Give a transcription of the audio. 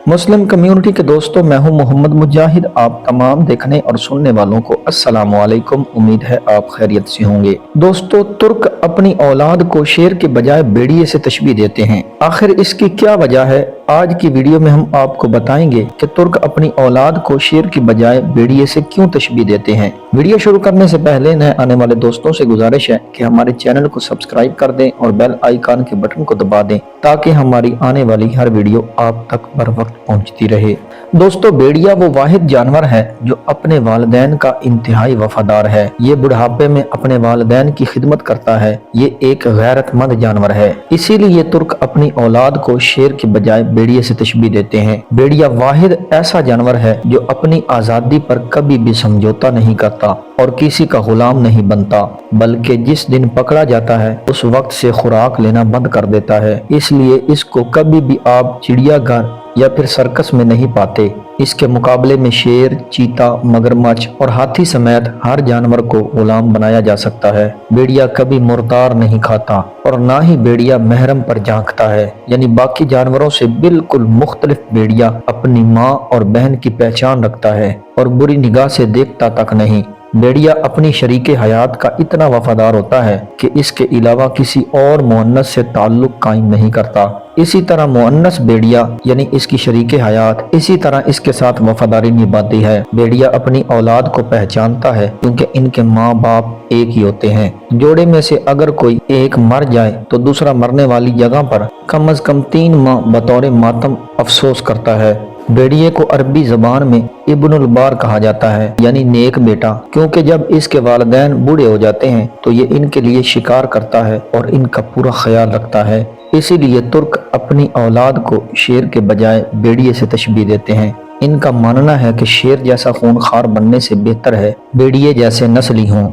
Muslim community के दोस्तों, मैं हूं मोहम्मद मुजाहिद। आप तमाम देखने और सुनने वालों को अस्सलाम वालेकुम। उम्मीद है आप खैरियत से होंगे। दोस्तों, तुर्क अपनी औलाद को शेर के बजाय भेड़िए से तशबीह देते हैं। आखिर इसकी क्या वजह है? आज की वीडियो में हम आपको बताएंगे कि तुर्क अपनी औलाद को शेर के बजाय भेड़िए से क्यों तशबीह देते हैं। वीडियो शुरू करने से पहले नए आने वाले दोस्तों से गुजारिश है कि हमारे चैनल को सब्सक्राइब कर दें और बेल आइकन के बटन को दबा दें ताकि हमारी आने वाली हर वीडियो आप तक बर वक्त पहुंचती रहे। दोस्तों, भेड़िया वो वाहिद जानवर है जो अपने वालिदैन का इंतहाई वफादार है। ये बुढ़ापे में अपने वालिदैन की खिदमत करता है। ये एक गैरतमंद जानवर है, इसीलिए तुर्क अपनी औलाद को शेर के बजाय भेड़िए से तशबीह देते हैं। भेड़िया वाहिद ऐसा जानवर है जो अपनी आजादी पर कभी भी समझौता नहीं करता और किसी का गुलाम नहीं बनता, बल्कि जिस दिन पकड़ा जाता है उस वक्त से खुराक लेना बंद कर देता है। इसलिए इसको कभी भी आप चिड़ियाघर या फिर सर्कस में नहीं पाते। इसके मुकाबले में शेर, चीता, मगरमच्छ और हाथी समेत हर जानवर को गुलाम बनाया जा सकता है। भेड़िया कभी मुर्दार नहीं खाता और ना ही भेड़िया महरम पर झांकता है, यानी बाकी जानवरों से बिल्कुल मुख्तलिफ भेड़िया अपनी माँ और बहन की पहचान रखता है और बुरी निगाह से देखता तक नहीं। भेड़िया अपनी शरीके हयात का इतना वफादार होता है कि इसके अलावा किसी और मुअन्नस से ताल्लुक कायम नहीं करता। इसी तरह मुअन्नस भेड़िया यानी इसकी शरीके हयात इसी तरह इसके साथ वफादारी निभाती है। भेड़िया अपनी औलाद को पहचानता है क्योंकि इनके माँ बाप एक ही होते हैं। जोड़े में से अगर कोई एक मर जाए तो दूसरा मरने वाली जगह पर कम से कम 3 माह बतौर मातम अफसोस करता है। भेड़िए को अरबी जबान में इब्नुल बार कहा जाता है, यानी नेक बेटा, क्योंकि जब इसके वालिदैन बूढ़े हो जाते हैं तो ये इनके लिए शिकार करता है और इनका पूरा ख्याल रखता है। इसीलिए तुर्क अपनी औलाद को शेर के बजाय भेड़िए से तशबीह देते हैं। इनका मानना है कि शेर जैसा खूनखार बनने से बेहतर है भेड़िए जैसे नस्ली हों।